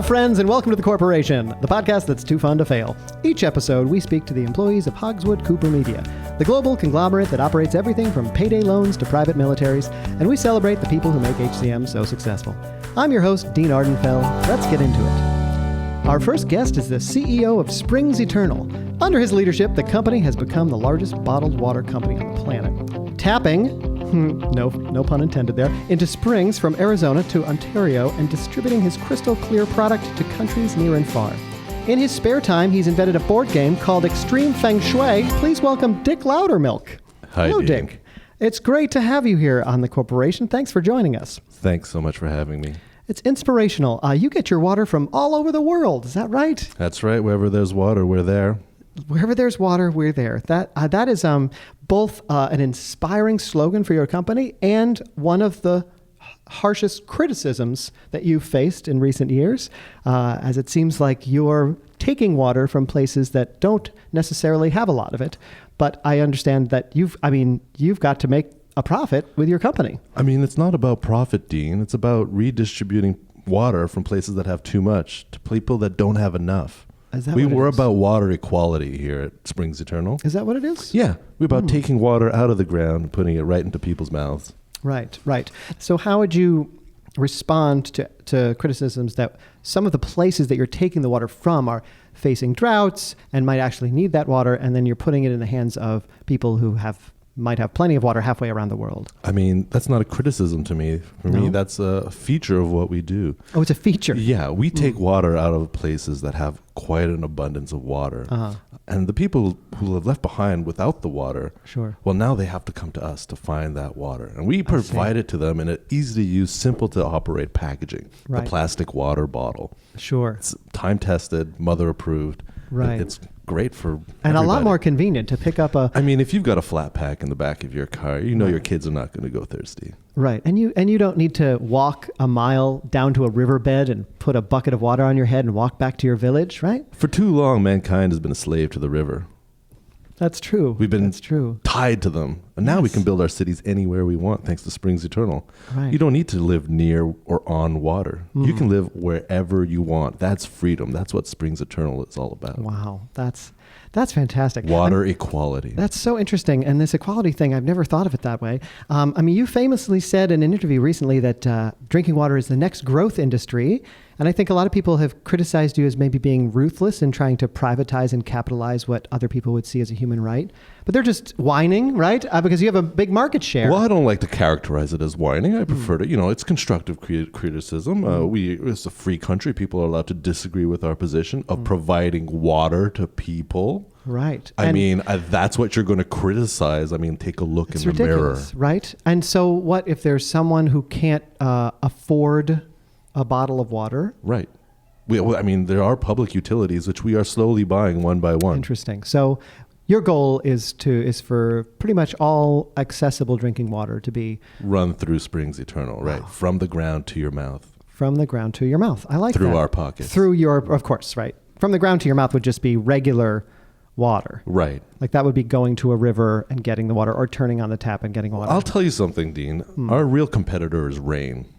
Hello, friends, and welcome to The Corporation, the podcast that's too fun to fail. Each episode, we speak to the employees of Hogswood-Cooper Media, the global conglomerate that operates everything from payday loans to private militaries, and we celebrate the people who make HCM so successful. I'm your host, Dean Ardenfell. Let's get into it. Our first guest is the CEO of Springs Eternal. Under his leadership, the company has become the largest bottled water company on the planet. Tapping, no pun intended there, into springs from Arizona to Ontario and distributing his crystal clear product to countries near and far. In his spare time, he's invented a board game called Extreme Feng Shui. Please welcome Dick Lowdermilk. Hi, Hello, Dean. Dick. It's great to have you here on The Corporation. Thanks for joining us. Thanks so much for having me. It's inspirational. You get your water from all over the world. Is that right? That's right. Wherever there's water, we're there. Wherever there's water, we're there. That is both an inspiring slogan for your company and one of the harshest criticisms that you've faced in recent years, as it seems like you're taking water from places that don't necessarily have a lot of it. But I understand that you've got to make a profit with your company. I mean, it's not about profit, Dean. It's about redistributing water from places that have too much to people that don't have enough. We're about water equality here at Springs Eternal. Is that what it is? Yeah. We're about taking water out of the ground and putting it right into people's mouths. Right. So how would you respond to criticisms that some of the places that you're taking the water from are facing droughts and might actually need that water, and then you're putting it in the hands of people who might have plenty of water halfway around the world? I mean, that's not a criticism to me. For me, that's a feature of what we do. Oh, it's a feature? Yeah, we take water out of places that have quite an abundance of water. Uh-huh. And the people who have left behind without the water, well, now they have to come to us to find that water. And we provide it to them in an easy-to-use, simple-to-operate packaging, the plastic water bottle. Sure. It's time-tested, mother-approved. Right. It's great for and everybody. A lot more convenient to pick up a... I mean, if you've got a flat pack in the back of your car, you know your kids are not going to go thirsty. Right. And you don't need to walk a mile down to a riverbed and put a bucket of water on your head and walk back to your village, right? For too long, mankind has been a slave to the river. That's true. We've been tied to them. And now we can build our cities anywhere we want thanks to Springs Eternal. Right. You don't need to live near or on water. You can live wherever you want. That's freedom. That's what Springs Eternal is all about. Wow. That's fantastic. Water equality. That's so interesting. And this equality thing, I've never thought of it that way. You famously said in an interview recently that drinking water is the next growth industry. And I think a lot of people have criticized you as maybe being ruthless in trying to privatize and capitalize what other people would see as a human right. But they're just whining, right? Because you have a big market share. Well, I don't like to characterize it as whining. I prefer to, it's constructive criticism. It's a free country. People are allowed to disagree with our position of providing water to people. Right. I mean, that's what you're going to criticize. I mean, take a look in the mirror. Right? And so what if there's someone who can't afford a bottle of water? Right. There are public utilities, which we are slowly buying one by one. Interesting. So your goal is for pretty much all accessible drinking water to be run through Springs Eternal, right? From the ground to your mouth. From the ground to your mouth. I like that. Through our pockets. Of course, right. From the ground to your mouth would just be regular water. Right. Like that would be going to a river and getting the water or turning on the tap and getting water. I'll tell you something, Dean. Our real competitor is rain.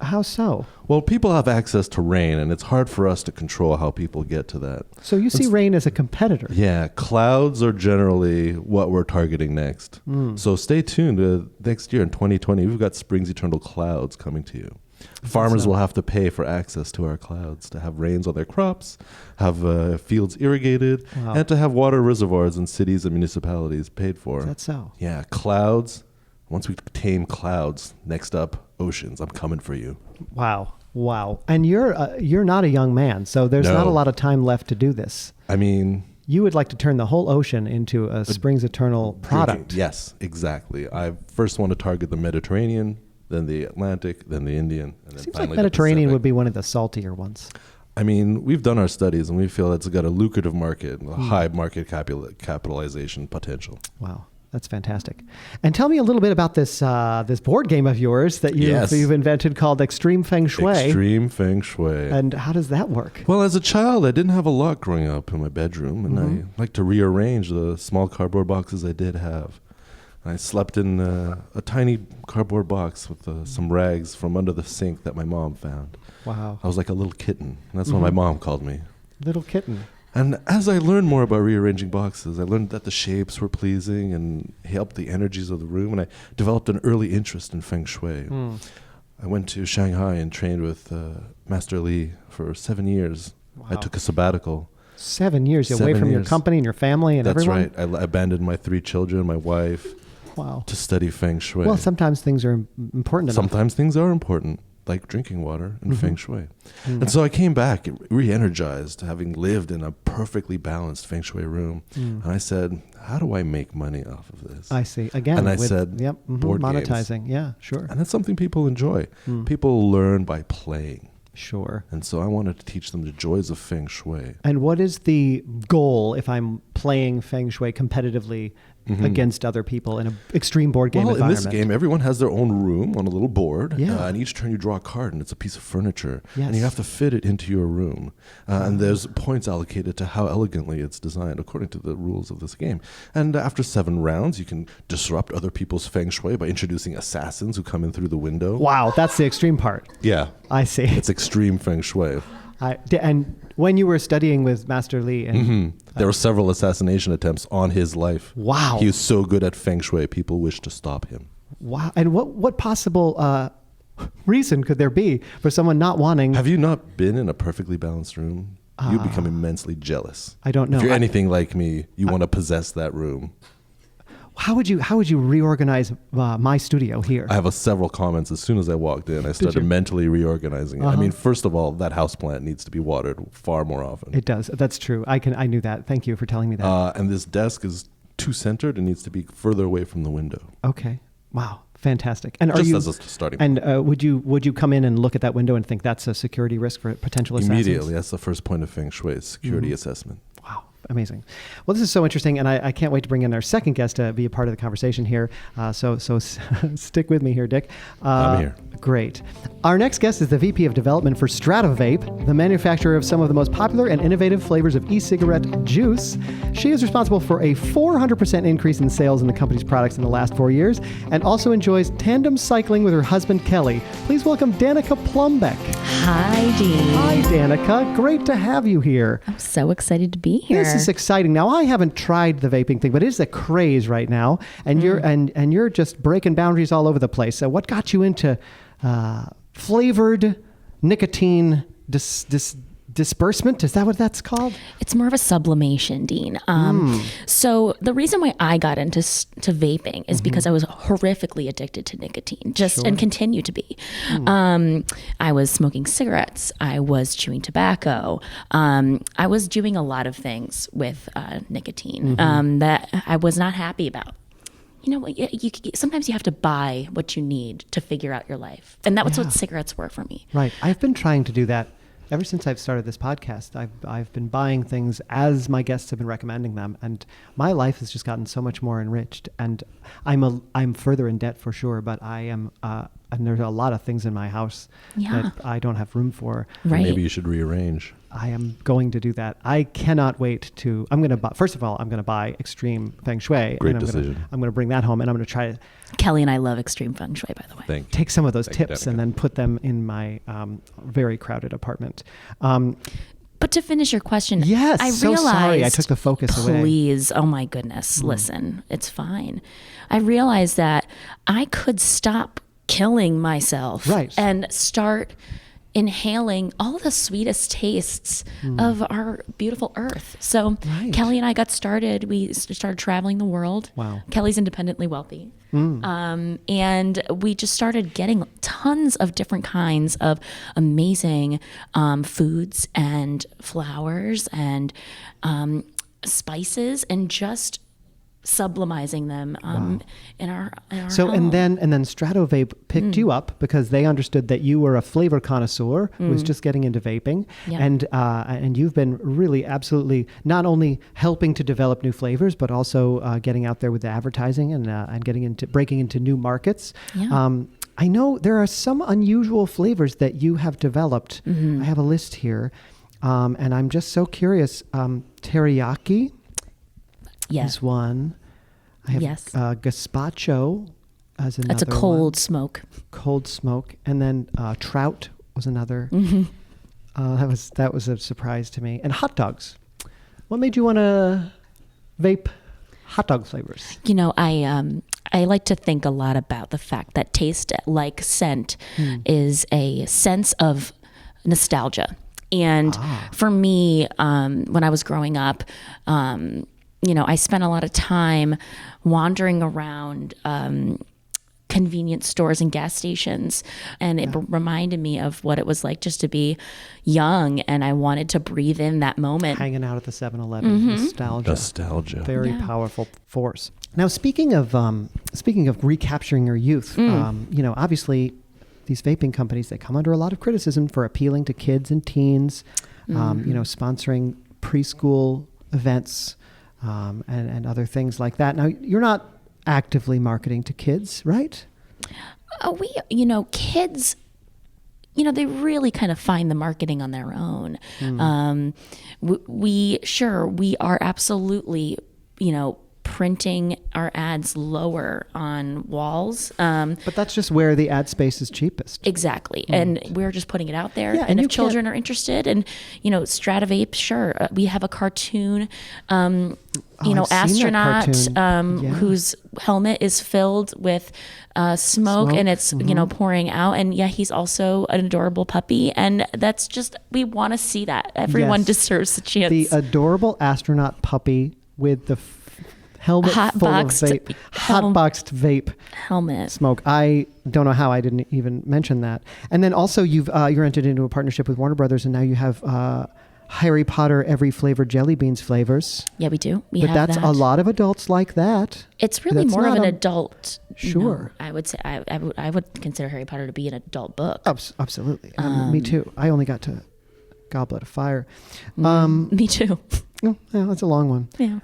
How so? Well, people have access to rain, and it's hard for us to control how people get to that. So you see rain as a competitor? Yeah. Clouds are generally what we're targeting next. So stay tuned. Next year in 2020, we've got Springs Eternal clouds coming to you. Farmers will have to pay for access to our clouds to have rains on their crops, have fields irrigated, and to have water reservoirs in cities and municipalities paid for. Is that so? Yeah. Clouds. Once we tame clouds, next up, oceans. I'm coming for you. Wow. And you're not a young man, so there's not a lot of time left to do this. I mean, you would like to turn the whole ocean into a Springs Eternal product. Yes, exactly. I first want to target the Mediterranean, then the Atlantic, then the Indian, and then Seems finally like Mediterranean the would be one of the saltier ones. I mean, we've done our studies, and we feel it's got a lucrative market, a high market capitalization potential. Wow. That's fantastic. And tell me a little bit about this board game of yours that you've invented called Extreme Feng Shui. Extreme Feng Shui. And how does that work? Well, as a child, I didn't have a lot growing up in my bedroom, and I like to rearrange the small cardboard boxes I did have. I slept in a tiny cardboard box with some rags from under the sink that my mom found. Wow. I was like a little kitten. That's what my mom called me. Little kitten. And as I learned more about rearranging boxes, I learned that the shapes were pleasing and helped the energies of the room. And I developed an early interest in Feng Shui. I went to Shanghai and trained with Master Li for 7 years. Wow. I took a sabbatical. 7 years away 7 from your years. company and your family and That's everyone? right. I abandoned my 3 children, my wife, Wow. to study Feng Shui. Well, sometimes things are important enough. Sometimes things are important, like drinking water and Feng Shui. And so I came back re-energized, having lived in a perfectly balanced Feng Shui room. And I said, how do I make money off of this? I see. Again, And I said, board monetizing. games. Yeah, sure. And that's something people enjoy. People learn by playing. Sure. And so I wanted to teach them the joys of Feng Shui. And what is the goal if I'm playing Feng Shui competitively against other people in an extreme board game environment? In this game, everyone has their own room on a little board. Yeah. And each turn you draw a card, and it's a piece of furniture. Yes. And you have to fit it into your room. And there's points allocated to how elegantly it's designed according to the rules of this game. And after 7 rounds, you can disrupt other people's Feng Shui by introducing assassins who come in through the window. Wow, that's the extreme part. Yeah. I see. It's extreme Feng Shui. And when you were studying with Master Li, and There were several assassination attempts on his life. Wow. He was so good at Feng Shui, people wished to stop him. wow, and what possible reason could there be for someone not wanting? Have you not been in a perfectly balanced room? You become immensely jealous. I don't know. If you're anything like me, you want to possess that room. How would you reorganize my studio here? I have several comments. As soon as I walked in, I started mentally reorganizing it. I mean, first of all, that houseplant needs to be watered far more often. It does. That's true. I knew that. Thank you for telling me that. And this desk is too centered and needs to be further away from the window. Okay. Wow. Fantastic. And Just as a starting point. And would you come in and look at that window and think that's a security risk for potential assassins? Immediately. That's the first point of Feng Shui, is security assessment. Wow. Amazing. Well, this is so interesting, and I can't wait to bring in our second guest to be a part of the conversation here. So stick with me here, Dick. I'm here. Great. Our next guest is the VP of Development for StratoVape, the manufacturer of some of the most popular and innovative flavors of e-cigarette juice. She is responsible for a 400% increase in sales in the company's products in the last 4 years, and also enjoys tandem cycling with her husband, Kelly. Please welcome Danica Plumbeck. Hi, Dean. Hi, Danica. Great to have you here. I'm so excited to be here. This is exciting. Now, I haven't tried the vaping thing, but it is a craze right now, and you're just breaking boundaries all over the place. So, what got you into flavored nicotine disbursement? Is that what that's called? It's more of a sublimation, Dean. So the reason why I got into vaping is because I was horrifically addicted to nicotine, and continue to be. I was smoking cigarettes. I was chewing tobacco. I was doing a lot of things with nicotine that I was not happy about. You know, sometimes you have to buy what you need to figure out your life. And that was what cigarettes were for me. Right. I've been trying to do that ever since I've started this podcast. I've been buying things as my guests have been recommending them, and my life has just gotten so much more enriched. And I'm further in debt for sure, but I am, and there's a lot of things in my house that I don't have room for. Right. Maybe you should rearrange. I am going to do that. I cannot wait to. I'm going to buy. First of all, I'm going to buy Extreme Feng Shui. Great and decision. I'm going to bring that home, and I'm going to try to Kelly and I love extreme feng shui, by the way. take some of those Thank you, tips Danica. and then put them in my very crowded apartment. But to finish your question, Yes, I so realized, sorry. I took the focus away. Please, oh my goodness, listen, it's fine. I realized that I could stop killing myself and start inhaling all the sweetest tastes of our beautiful earth. So Kelly and I got started. We started traveling the world. Wow. Kelly's independently wealthy. And we just started getting tons of different kinds of amazing foods and flowers and spices, and just sublimizing them in our So home. and then StratoVape picked you up because they understood that you were a flavor connoisseur who was just getting into vaping, and you've been really absolutely not only helping to develop new flavors, but also getting out there with the advertising and breaking into new markets. Yeah. I know there are some unusual flavors that you have developed. I have a list here, and I'm just so curious. Teriyaki. Yeah. Is one. I have Yes. gazpacho as another That's a cold one. smoke. Cold smoke. And then trout was another. Mm-hmm. That was a surprise to me. And hot dogs. What made you want to vape hot dog flavors? You know, I like to think a lot about the fact that taste, like scent, is a sense of nostalgia. And for me, when I was growing up, I spent a lot of time wandering around convenience stores and gas stations, and it reminded me of what it was like just to be young, and I wanted to breathe in that moment. Hanging out at the 7-Eleven. Nostalgia. Very powerful force. Now, speaking of recapturing your youth, obviously these vaping companies, they come under a lot of criticism for appealing to kids and teens, sponsoring preschool events and other things like that. Now, you're not actively marketing to kids, right? Kids, they really kind of find the marketing on their own. We are absolutely, printing our ads lower on walls. But that's just where the ad space is cheapest. Exactly. And we're just putting it out there. And if children are interested, and, StratoVape, sure. We have a cartoon, astronaut whose helmet is filled with smoke, and it's, pouring out. And he's also an adorable puppy. And that's just, we want to see that. Everyone deserves a chance. The adorable astronaut puppy with the helmet full of vape, hot-boxed vape helmet smoke. I don't know how I didn't even mention that. And then also you're entered into a partnership with Warner Brothers, and now you have Harry Potter every flavor jelly beans flavors. Yeah, we do. But that's a lot of adults like that. It's really more of an adult. Sure. I would say I would consider Harry Potter to be an adult book. Absolutely. Me too. I only got to Goblet of Fire. Me too. Yeah, that's a long one. Yeah.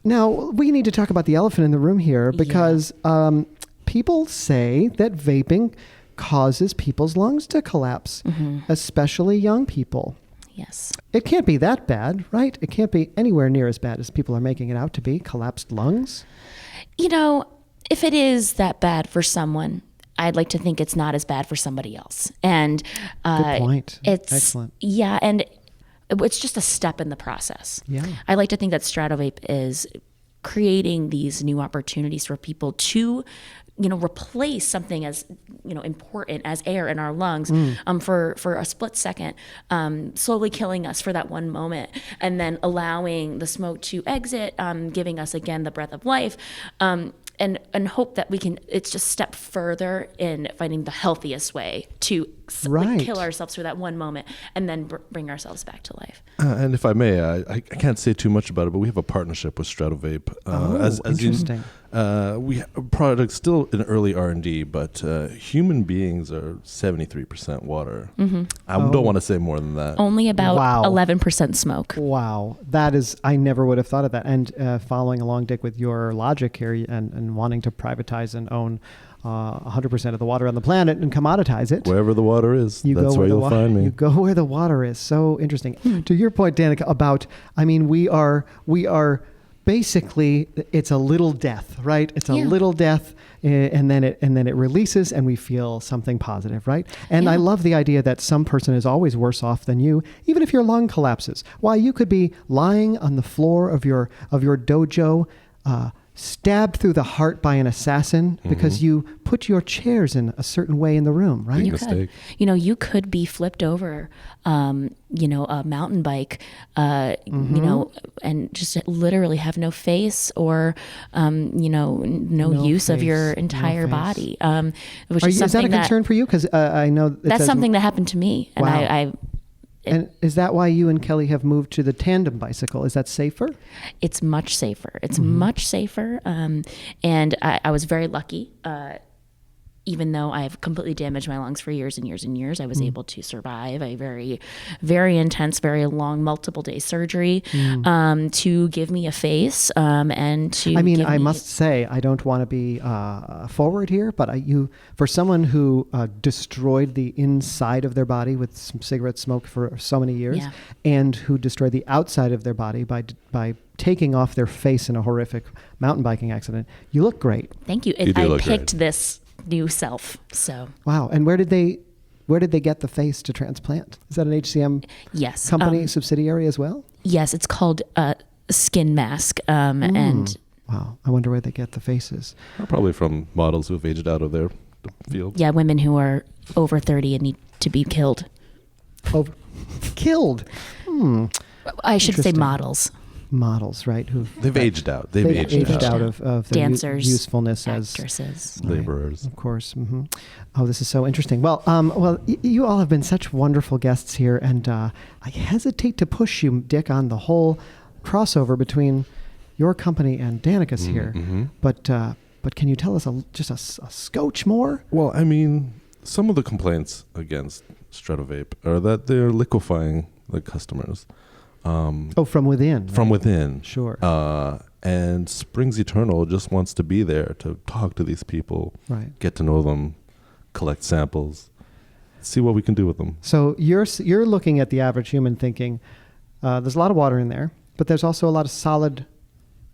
Now, we need to talk about the elephant in the room here, because people say that vaping causes people's lungs to collapse, especially young people. Yes. It can't be that bad, right? It can't be anywhere near as bad as people are making it out to be, collapsed lungs. If it is that bad for someone, I'd like to think it's not as bad for somebody else. And good point. It's excellent. Yeah, and it's just a step in the process. Yeah. I like to think that StratoVape is creating these new opportunities for people to, replace something as, important as air in our lungs for a split second, slowly killing us for that one moment, and then allowing the smoke to exit, giving us again the breath of life. And hope that we can, it's just step further in finding the healthiest way to kill ourselves for that one moment, and then bring ourselves back to life. And if I may, I can't say too much about it, but we have a partnership with StratoVape. Interesting. We have products still in early R&D, but human beings are 73% water. I don't want to say more than that. Only about 11% smoke. Wow. That is, I never would have thought of that. And following along, Dick, with your logic here and wanting to privatize and own 100% of the water on the planet and commoditize it. Wherever the water is, that's where you'll find me. You go where the water is. So interesting. To your point, Danica, about, we are basically, it's a little death, right? It's a little death, and then it releases, and we feel something positive, right? And I love the idea that some person is always worse off than you, even if your lung collapses. Why, you could be lying on the floor of your dojo, stabbed through the heart by an assassin because you put your chairs in a certain way in the room, right? Big mistake. You could be flipped over, a mountain bike, and just literally have no face or, no use of your entire body. Which is that a concern for you? Because I know that's something that happened to me, and wow. And is that why you and Kelly have moved to the tandem bicycle? Is that safer? It's much safer. It's much safer. And I was very lucky even though I've completely damaged my lungs for years and years and years, I was able to survive a very, very intense, very long, multiple day surgery to give me a face and to. I mean, I must say, I don't want to be forward here, but for someone who destroyed the inside of their body with some cigarette smoke for so many years, and who destroyed the outside of their body by taking off their face in a horrific mountain biking accident, you look great. Thank you. I picked this new self. So wow. And where did they get the face to transplant? Is that an HCM company subsidiary as well? Yes, it's called Skin Mask. And wow, I wonder where they get the faces. Probably from models who've aged out of their field. Yeah, women who are over 30 and need to be killed. Killed? I should say models, right? They've aged out. They've aged out of their dancers, usefulness actresses, as laborers. Of course. Mm-hmm. Oh, this is so interesting. Well, you all have been such wonderful guests here, and I hesitate to push you, Dick, on the whole crossover between your company and Danica's here. But can you tell us just a scotch more? Well, I mean, some of the complaints against StratoVape are that they're liquefying the customers. From within. From within. Sure. And Springs Eternal just wants to be there to talk to these people, get to know them, collect samples, see what we can do with them. So you're looking at the average human thinking, there's a lot of water in there, but there's also a lot of solid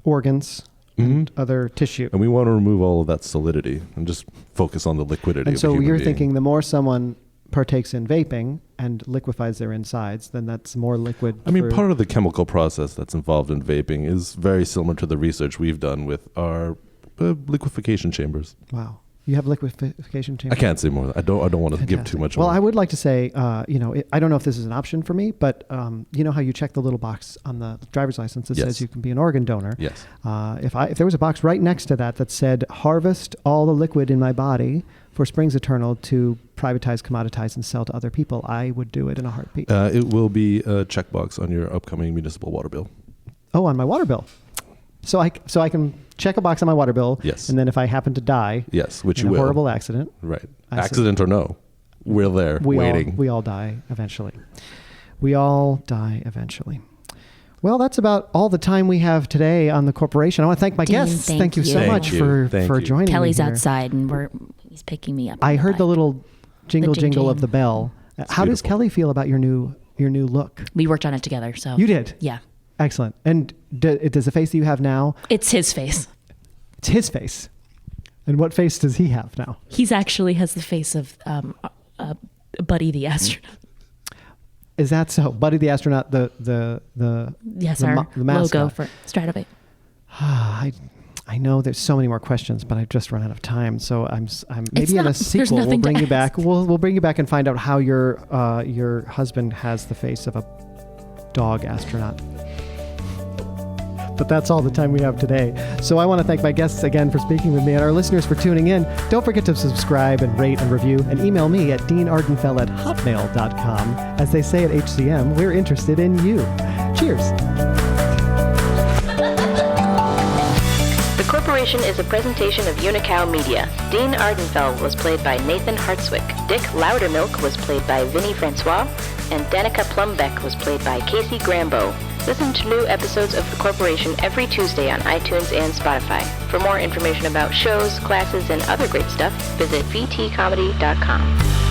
organs and other tissue. And we want to remove all of that solidity and just focus on the liquidity. And of so a human you're being. thinking the more someone partakes in vaping and liquefies their insides, then that's more liquid. I mean, part of the chemical process that's involved in vaping is very similar to the research we've done with our liquefaction chambers. Wow. You have liquefaction chambers? I can't say more. I don't want to give too much. Well, I would like to say, I don't know if this is an option for me, but you know how you check the little box on the driver's license that says you can be an organ donor? Yes. If there was a box right next to that said, harvest all the liquid in my body for Springs Eternal to privatize, commoditize, and sell to other people, I would do it in a heartbeat. It will be a checkbox on your upcoming municipal water bill. Oh, on my water bill. So I can check a box on my water bill. Yes. And then if I happen to die, which in you a will. Horrible accident. Right. Accident or no, we're there waiting. We all die eventually. We all die eventually. Well, that's about all the time we have today on the corporation. I want to thank my guests. Thank you so much for joining me. Kelly's here. outside and he's picking me up. I heard the little jingle of the bell. How does Kelly feel about your new look? We worked on it together. So you did? Yeah. Excellent. And does the face that you have now? It's his face. It's his face. And what face does he have now? He's actually has the face of Buddy the astronaut. Is that so? Buddy the astronaut, the mascot. Logo for StratoVape. I know there's so many more questions, but I've just run out of time. So I'm maybe in a sequel we'll bring you back. We'll bring you back and find out how your husband has the face of a dog astronaut. But that's all the time we have today. So I want to thank my guests again for speaking with me and our listeners for tuning in. Don't forget to subscribe and rate and review and email me at deanardenfell@hotmail.com. As they say at HCM, we're interested in you. Cheers. The Corporation is a presentation of Unicow Media. Dean Ardenfell was played by Nathan Hartswick. Dick Lowdermilk was played by Vinny Francois. And Danica Plumbeck was played by Casey Grambo. Listen to new episodes of The Corporation every Tuesday on iTunes and Spotify. For more information about shows, classes, and other great stuff, visit vtcomedy.com.